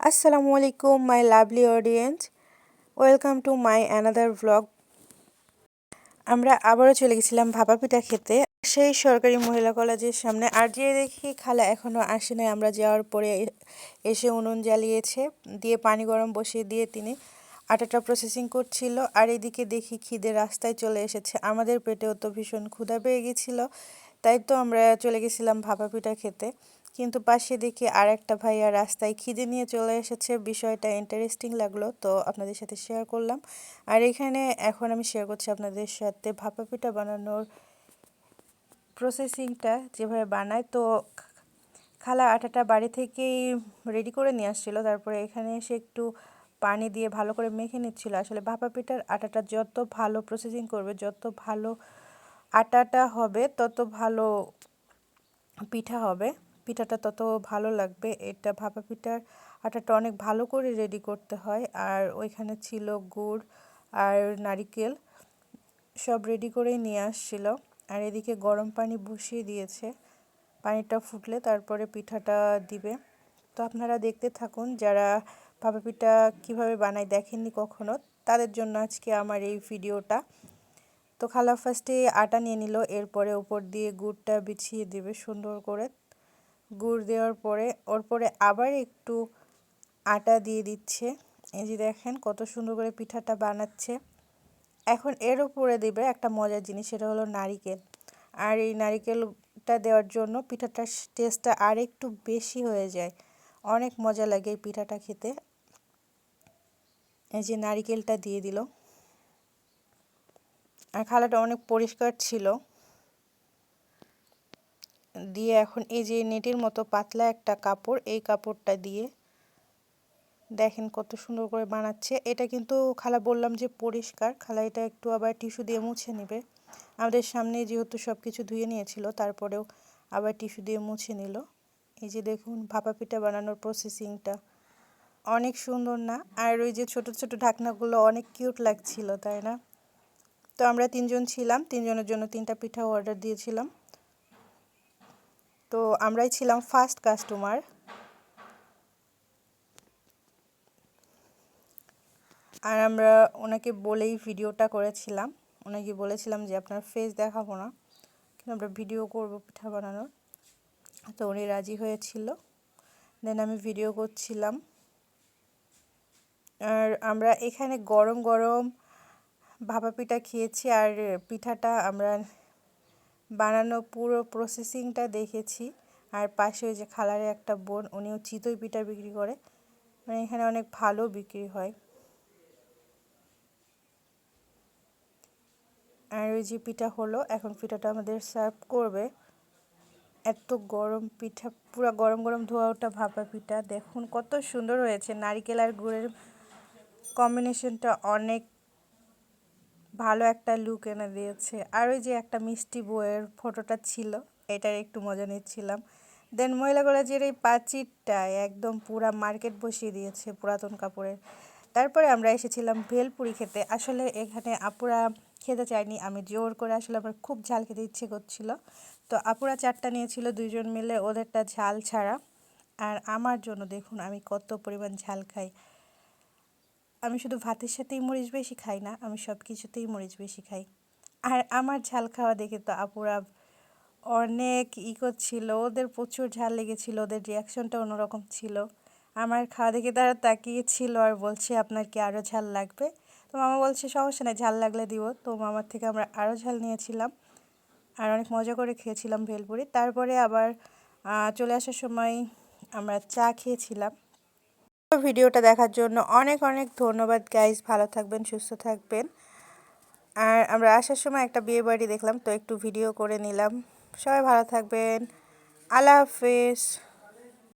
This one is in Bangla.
Assalamu alaikum, my lovely audience. Welcome to my another vlog. আমরা আবারও চলে গেছিলাম ভাপা পিঠা খেতে সেই সরকারি মহিলা কলেজের সামনে। আর যে দেখি খালা এখনো আসে নাই। আমরা যাওয়ার পরে এসে উনুন জ্বালিয়েছে, দিয়ে পানি গরম বসিয়ে দিয়ে তিনি আটাটা প্রসেসিং করছিল। আর এদিকে দেখি খিদে রাস্তায় চলে এসেছে, আমাদের পেটেও তো ভীষণ ক্ষুধা পেয়ে গেছিলো। তাই তো আমরা চলে গেছিলাম ভাপা পিঠা খেতে। কিন্তু পাশে দেখি আর একটা ভাইয়া রাস্তায় খিদে নিয়ে চলে এসেছে। বিষয়টা ইন্টারেস্টিং লাগলো, তো আপনাদের সাথে শেয়ার করলাম। আর এখানে এখন আমি শেয়ার করছি আপনাদের সাথে ভাপা পিঠা বানানোর প্রসেসিংটা, যেভাবে বানায়। তো খালা আটাটা বাড়ি থেকেই রেডি করে নিয়ে আসছিলো, তারপরে এখানে এসে একটু পানি দিয়ে ভালো করে মেখে নিচ্ছিল। আসলে ভাপা পিঠার আটাটা যত ভালো প্রসেসিং করবে, যত ভালো আটাটা হবে, তত ভালো পিঠা হবে, পিঠাটা তত ভালো লাগবে। এটা ভাপা পিঠার আটাটা অনেক ভালো করে রেডি করতে হয়। আর ওইখানে ছিল গুড় আর নারিকেল, সব রেডি করেই নিয়ে আসছিল। আর এদিকে গরম পানি বসিয়ে দিয়েছে, পানিটা ফুটলে তারপরে পিঠাটা দিবে। তো আপনারা দেখতে থাকুন, যারা ভাপা পিঠা কীভাবে বানায় দেখেননি কখনো, তাদের জন্য আজকে আমার এই ভিডিওটা। তো খালা ফার্স্টে আটা নিয়ে নিল, এরপরে উপর দিয়ে গুড়টা বিছিয়ে দেবে সুন্দর করে। গুড় দেওয়ার পরে ওর পরে আবার একটু আটা দিয়ে দিচ্ছে। এই যে দেখেন কত সুন্দর করে পিঠাটা বানাচ্ছে। এখন এর উপরে দেবে একটা মজার জিনিস, সেটা হলো নারিকেল। আর এই নারিকেলটা দেওয়ার জন্য পিঠাটার টেস্টটা আর একটু বেশি হয়ে যায়, অনেক মজা লাগে এই পিঠাটা খেতে। এই যে নারিকেলটা দিয়ে দিল। আর খালাটা অনেক পরিষ্কার ছিল। দিয়ে এখন এই যে নেটের মতো পাতলা একটা কাপড়, এই কাপড়টা দিয়ে দেখেন কত সুন্দর করে বানাচ্ছে। এটা কিন্তু খালা বললাম যে পরিষ্কার, খালা এটা একটু আবার টিস্যু দিয়ে মুছে নেবে। আমাদের সামনে যেহেতু সব কিছু ধুয়ে নিয়েছিল, তারপরেও আবার টিস্যু দিয়ে মুছে নিল। এই যে দেখুন ভাপা পিঠা বানানোর প্রসেসিংটা অনেক সুন্দর না? আর ওই যে ছোট ছোট ঢাকনাগুলো অনেক কিউট লাগছিল, তাই না? তো আমরা তিনজন ছিলাম, তিনজনের জন্য তিনটা পিঠা অর্ডার দিয়েছিলাম। তো আমরাই ছিলাম ফার্স্ট কাস্টমার। আর আমরা ওনাকে বলেই ভিডিওটা করেছিলাম, ওনাকে বলেছিলাম যে আপনার ফেস দেখাবো না, কিন্তু আমরা ভিডিও করব পিঠা বানানোর। তো উনি রাজি হয়েছিল, দেন আমি ভিডিও করছিলাম। আর আমরা এখানে গরম গরম ভাপা পিঠা খেয়েছি। আর পিঠাটা আমরা বানানো পুরো প্রসেসিংটা দেখেছি। আর পাশে ওই যে খালারে একটা বোন, উনিও চিতই পিঠা বিক্রি করে, মানে এখানে অনেক ভালো বিক্রি হয়। আর ওই যে পিঠা হলো, এখন পিঠাটা আমাদের সার্ভ করবে। এত গরম পিঠা, পুরো গরম গরম ধোয়া ওঠা ভাপা পিঠা, দেখুন কত সুন্দর হয়েছে। নারকেল আর গুড়ের কম্বিনেশনটা অনেক ভালো একটা লুক এনে দিয়েছে। আর ওই যে একটা মিষ্টি বইয়ের ফটোটা ছিল, এটার একটু মজা নিচ্ছিলাম। দেন মহিলা কলেজের এই পাঁচিরটা একদম পুরা মার্কেট বসিয়ে দিয়েছে পুরাতন কাপড়ের। তারপরে আমরা এসেছিলাম ভেলপুরি খেতে। আসলে এখানে আপুরা খেতে চায়নি, আমি জোর করে, আসলে আমার খুব ঝাল খেতে ইচ্ছে করছিল। তো আপুরা চারটা নিয়েছিল, দুইজন মিলে, ওদেরটা ঝাল ছাড়া। আর আমার জন্য দেখুন আমি কত পরিমাণ ঝাল খাই। আমি শুধু ভাতের সাথেই মরিচ বেশি খাই না, আমি সব কিছুতেই মরিচ বেশি খাই। আর আমার ঝাল খাওয়া দেখে তো আপুরা অনেক করছিল, ওদের প্রচুর ঝাল লেগেছিল, ওদের রিয়াকশনটা অন্যরকম ছিল। আমার খাওয়া দেখে তারা তাকিয়েছিল আর বলছে আপনার কি আরও ঝাল লাগবে? তো মামা বলছে সমস্যা নেই, ঝাল লাগলে দিব। তো মামার থেকে আমরা আরও ঝাল নিয়েছিলাম, আর অনেক মজা করে খেয়েছিলাম ভেলপুরি। তারপরে আবার চলে আসার সময় আমরা চা খেয়েছিলাম। ভিডিওটা দেখার জন্য অনেক অনেক ধন্যবাদ গাইস, ভালো থাকবেন, সুস্থ থাকবেন। আর আমরা আসার সময় একটা বিয়ে বাড়ি দেখলাম, তো একটু ভিডিও করে নিলাম। সবাই ভালো থাকবেন, আল্লাহ হাফেজ।